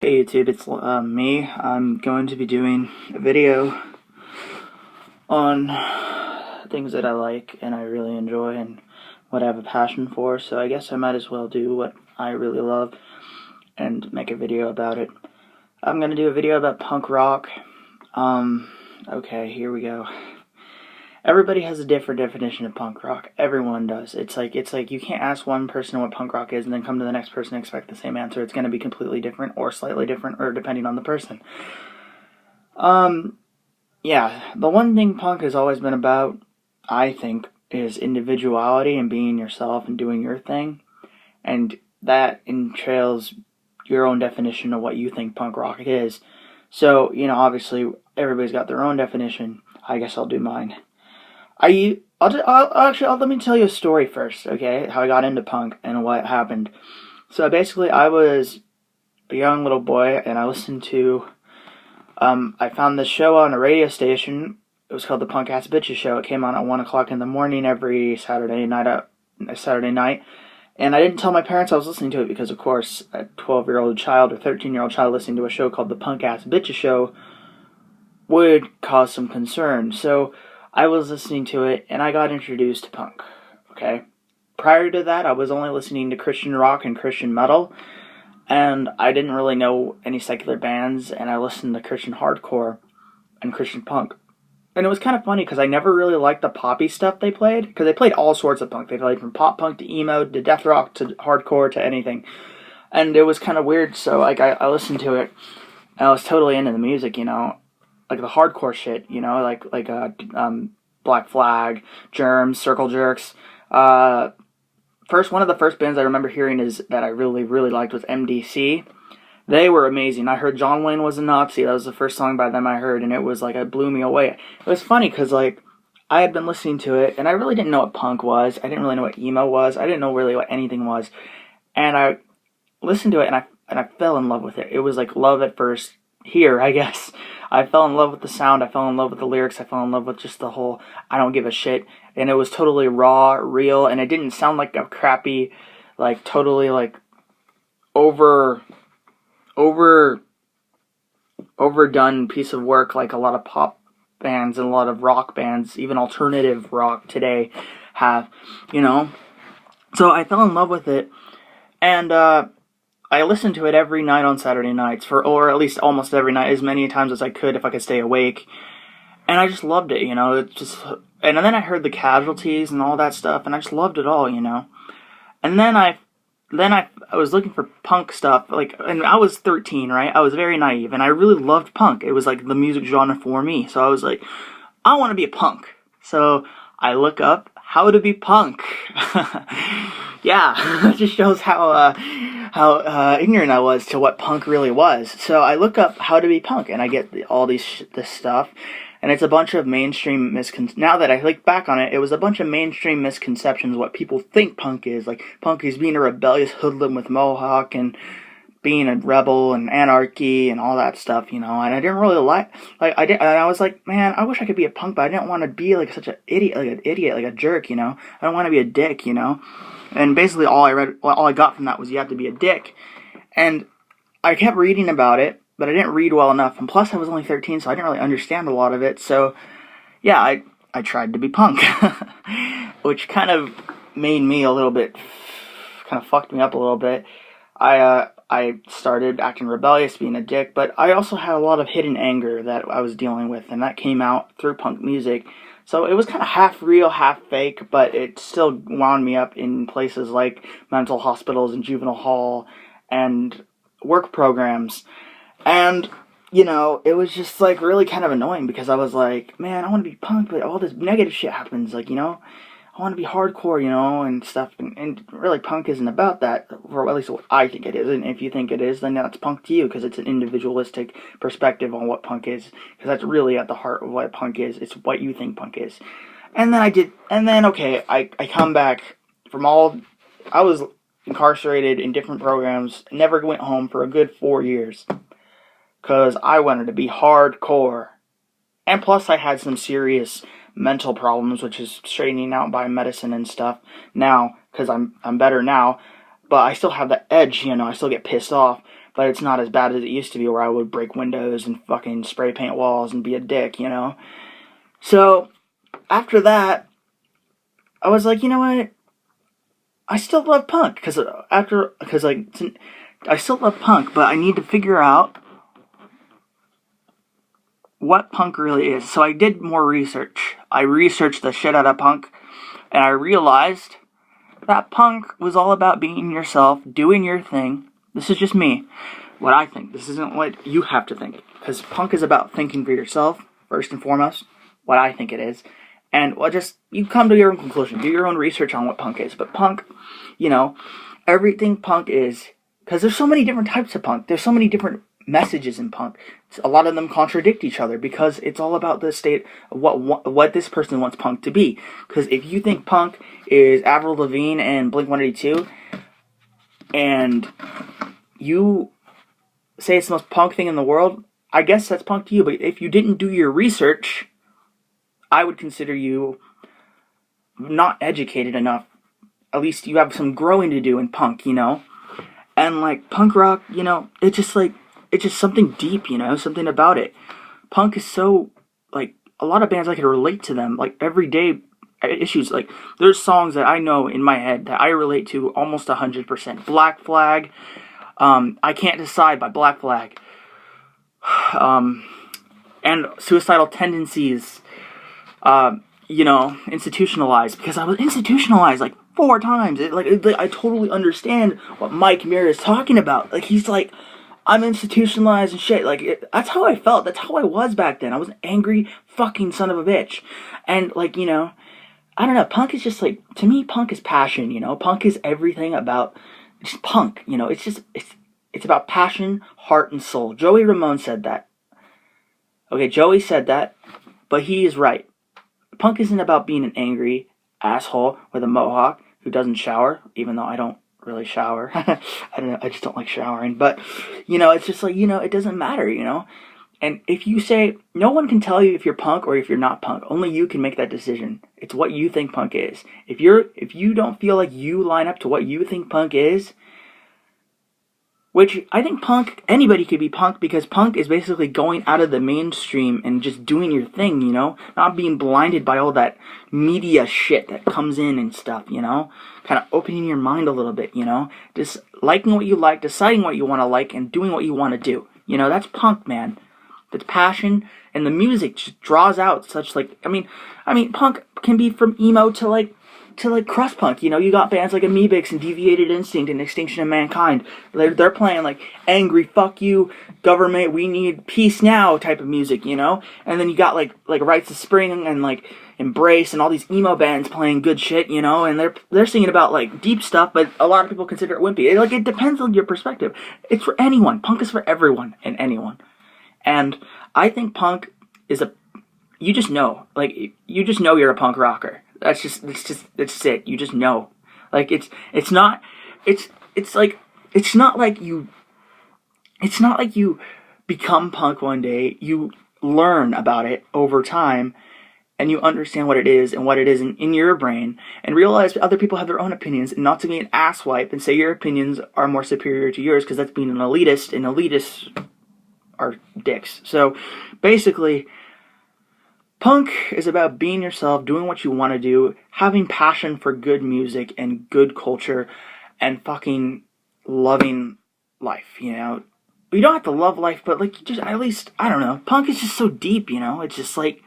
Hey YouTube, it's me. I'm going to be doing a video on things that I like and I really enjoy and what I have a passion for, so I guess I might as well do what I really love and make a video about it. I'm going to do a video about punk rock. Okay, here we go. Everybody has a different definition of punk rock. Everyone does. It's like you can't ask one person what punk rock is and then come to the next person and expect the same answer. It's going to be completely different or slightly different or depending on the person. Yeah, the one thing punk has always been about, I think, is individuality and being yourself and doing your thing. And that entails your own definition of what you think punk rock is. So, obviously everybody's got their own definition. I guess I'll do mine. Let me tell you a story first, okay? How I got into punk and what happened. So basically, I was a young little boy, and I listened to, I found this show on a radio station. It was called the Punk Ass Bitches Show. It came on at 1 o'clock in the morning every Saturday night, and I didn't tell my parents I was listening to it because, of course, a 12-year-old child or 13-year-old child listening to a show called the Punk Ass Bitches Show would cause some concern. So I was listening to it, and I got introduced to punk, okay? Prior to that, I was only listening to Christian rock and Christian metal, and I didn't really know any secular bands, and I listened to Christian hardcore and Christian punk. And it was kind of funny, because I never really liked the poppy stuff they played, because they played all sorts of punk. They played from pop punk to emo to death rock to hardcore to anything. And it was kind of weird, so I listened to it, and I was totally into the music, like the hardcore shit, like Black Flag, Germs, Circle Jerks. One of the first bands I remember hearing that I really, really liked was MDC. They were amazing. I heard John Wayne Was a Nazi. That was the first song by them I heard, and it was like, it blew me away. It was funny because I had been listening to it, and I really didn't know what punk was. I didn't really know what emo was. I didn't know really what anything was. And I listened to it, and I fell in love with it. It was like love at first here, I guess. I fell in love with the sound, I fell in love with the lyrics, I fell in love with just the whole I don't give a shit, and it was totally raw, real, and it didn't sound like a crappy, totally, overdone piece of work like a lot of pop bands and a lot of rock bands, even alternative rock today have, So I fell in love with it, and I listened to it every night on Saturday nights, or at least almost every night, as many times as I could if I could stay awake. And I just loved it, and then I heard the Casualties and all that stuff, and I just loved it all, And then I was looking for punk stuff, and I was 13, right? I was very naive, and I really loved punk. It was like the music genre for me. So I was like, I want to be a punk. So I look up how to be punk. Yeah, it just shows how ignorant I was to what punk really was. So I look up how to be punk, and I get all this stuff, and it's a bunch of mainstream now that I look back on it, it was a bunch of mainstream misconceptions of what people think punk is. Like, punk is being a rebellious hoodlum with mohawk, and being a rebel, and anarchy, and all that stuff, and I didn't really and I was like, man, I wish I could be a punk, but I didn't want to be such an idiot, like a jerk, I don't want to be a dick, And basically all I got from that was you have to be a dick. And I kept reading about it, but I didn't read well enough. And plus I was only 13, so I didn't really understand a lot of it. So yeah, I tried to be punk. Which kind of made me a little bit, kind of fucked me up a little bit. I started acting rebellious, being a dick, but I also had a lot of hidden anger that I was dealing with, and that came out through punk music. So it was kind of half real, half fake, but it still wound me up in places like mental hospitals and juvenile hall and work programs. And, it was just really kind of annoying because I was like, man, I want to be punk, but all this negative shit happens, I want to be hardcore, and stuff, and really punk isn't about that, or at least what I think it is, and if you think it is, then that's punk to you, because it's an individualistic perspective on what punk is, because that's really at the heart of what punk is. It's what you think punk is. And then I come back from I was incarcerated in different programs, never went home for a good 4 years, because I wanted to be hardcore, and plus I had some serious mental problems, which is straightening out by medicine and stuff now, because I'm better now, but I still have that edge, I still get pissed off, but it's not as bad as it used to be where I would break windows and fucking spray paint walls and be a dick, you know? So, after that, I was like, you know what? I still love punk, because I still love punk, but I need to figure out what punk really is. So I did more research. I researched the shit out of punk, and I realized that punk was all about being yourself, doing your thing. This is just me, what I think. This isn't what you have to think, because punk is about thinking for yourself, first and foremost, what I think it is. And you come to your own conclusion. Do your own research on what punk is. But punk, everything punk is, because there's so many different types of punk. There's so many different messages in punk. A lot of them contradict each other because it's all about the state of what this person wants punk to be. Because if you think punk is Avril Lavigne and Blink-182, and you say it's the most punk thing in the world, I guess that's punk to you. But if you didn't do your research, I would consider you not educated enough. At least you have some growing to do in punk, And like punk rock, it's just something deep, something about it. Punk is so, like, a lot of bands I can relate to them, like everyday issues. Like, there's songs that I know in my head that I relate to almost 100%. Black Flag, I Can't Decide by Black Flag, and Suicidal Tendencies. Institutionalized, because I was institutionalized like 4 times. I totally understand what Mike Muir is talking about. Like, he's like, I'm institutionalized and shit. Like, that's how I felt. That's how I was back then. I was an angry fucking son of a bitch. And like, I don't know. Punk is just like, to me, punk is passion. Punk is everything about just punk. It's about passion, heart, and soul. Joey Ramone said that. Okay, Joey said that, but he is right. Punk isn't about being an angry asshole with a mohawk who doesn't shower, even though I don't really shower. I don't know, I just don't like showering. But, it's just like, it doesn't matter, And if you say, no one can tell you if you're punk or if you're not punk. Only you can make that decision. It's what you think punk is. If you don't feel like you line up to what you think punk is, which I think anybody could be punk, because punk is basically going out of the mainstream and just doing your thing, not being blinded by all that media shit that comes in and stuff, kind of opening your mind a little bit, just liking what you like, deciding what you want to like, and doing what you want to do. That's punk, man. That's passion, and the music just draws out such, like, I mean, punk can be from emo to crust punk. You got bands like Amebix and Deviated Instinct and Extinction of Mankind. They're playing like angry, fuck you, government, we need peace now type of music, And then you got like Rites of Spring and like Embrace and all these emo bands playing good shit, And they're singing about like deep stuff, but a lot of people consider it wimpy. It depends on your perspective. It's for anyone. Punk is for everyone and anyone. And I think punk is you just know you're a punk rocker. It's it. You just know. Like, it's not like you become punk one day. You learn about it over time, and you understand what it is and what it is in your brain, and realize other people have their own opinions, and not to be an asswipe and say your opinions are more superior to yours, because that's being an elitist, and elitists are dicks. So, basically, punk is about being yourself, doing what you want to do, having passion for good music and good culture, and fucking loving life, You don't have to love life, but like, you just, at least, I don't know, punk is just so deep, It's just like,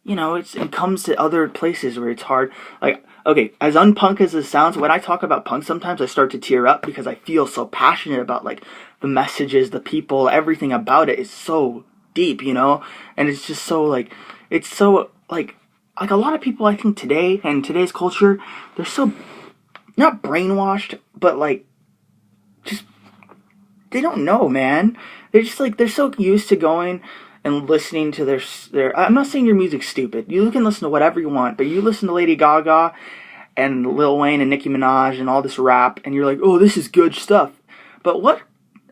it comes to other places where it's hard. Like, okay, as unpunk as it sounds, when I talk about punk, sometimes I start to tear up because I feel so passionate about, like, the messages, the people, everything about it is so deep, And it's just so, like, it's so, like a lot of people, I think, today, and today's culture, they're so, not brainwashed, but, like, just, they don't know, man. They're just, like, they're so used to going and listening to their I'm not saying your music's stupid. You can listen to whatever you want, but you listen to Lady Gaga and Lil Wayne and Nicki Minaj and all this rap, and you're like, oh, this is good stuff. But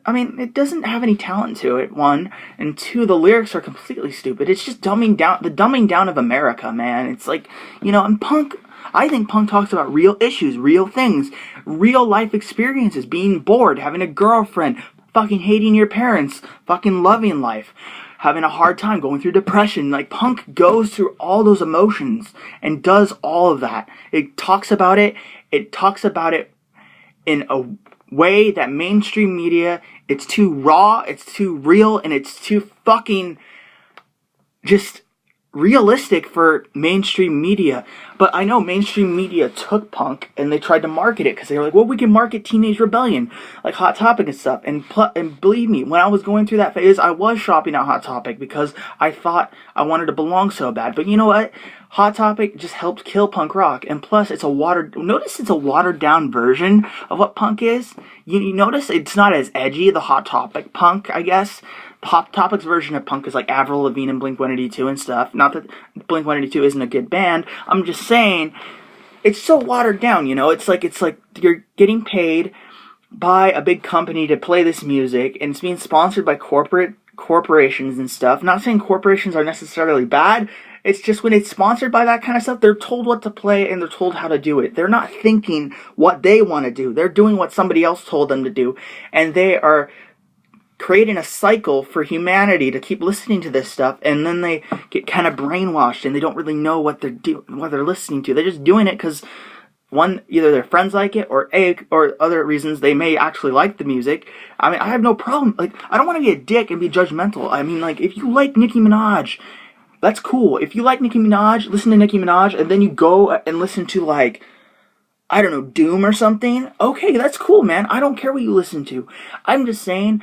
it doesn't have any talent to it, 1. And 2, the lyrics are completely stupid. It's just the dumbing down of America, man. It's like, and punk, I think punk talks about real issues, real things, real life experiences, being bored, having a girlfriend, fucking hating your parents, fucking loving life, having a hard time, going through depression. Like, punk goes through all those emotions and does all of that. It talks about it. It talks about it in a way that mainstream media, it's too raw, it's too real, and it's too fucking just realistic for mainstream media. But I know mainstream media took punk and they tried to market it because they were like, well, we can market Teenage Rebellion, like Hot Topic and stuff. And believe me, when I was going through that phase, I was shopping at Hot Topic because I thought I wanted to belong so bad. But you know what? Hot Topic just helped kill punk rock. And plus, it's a watered down version of what punk is. You notice it's not as edgy, the Hot Topic punk, I guess. Hot Topic's version of punk is like Avril Lavigne and Blink-182 and stuff. Not that Blink-182 isn't a good band. I'm just saying, it's so watered down, you know? It's like you're getting paid by a big company to play this music, and it's being sponsored by corporations and stuff. Not saying corporations are necessarily bad. It's just when it's sponsored by that kind of stuff, they're told what to play and they're told how to do it. They're not thinking what they want to do. They're doing what somebody else told them to do. And they are creating a cycle for humanity to keep listening to this stuff, and then they get kind of brainwashed and they don't really know what they're listening to. They're just doing it because either their friends like it, or other reasons they may actually like the music. I mean, I have no problem. Like, I don't want to be a dick and be judgmental. I mean, like, if you like Nicki Minaj, that's cool. If you like Nicki Minaj, listen to Nicki Minaj, and then you go and listen to, like, I don't know, Doom or something. Okay, that's cool, man. I don't care what you listen to. I'm just saying,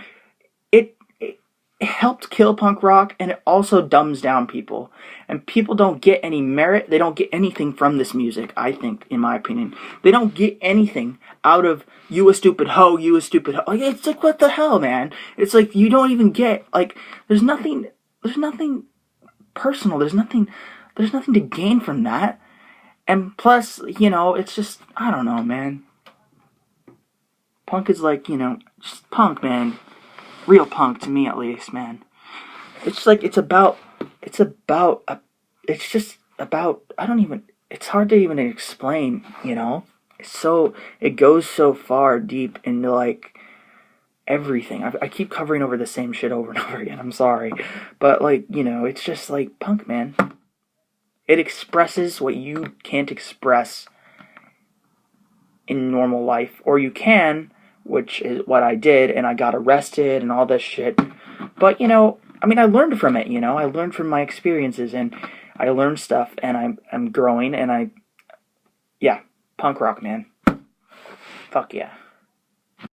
it helped kill punk rock, and it also dumbs down people. And people don't get any merit. They don't get anything from this music, I think, in my opinion. They don't get anything out of you a stupid hoe, you a stupid hoe. Like, it's like, what the hell, man? It's like, you don't even get, like, there's nothing personal. There's nothing to gain from that. And plus, you know, it's just, I don't know, man. Punk is like, you know, just punk, man. Real punk, to me at least, man. It's like, it's hard to even explain, you know? It goes so far deep into, like, everything. I keep covering over the same shit over and over again, I'm sorry. But, like, you know, it's just like punk, man. It expresses what you can't express in normal life. Or you can, which is what I did, and I got arrested and all this shit. But, you know, I mean, I learned from it, you know? I learned from my experiences, and I learned stuff, and I'm growing, and yeah, punk rock, man. Fuck yeah.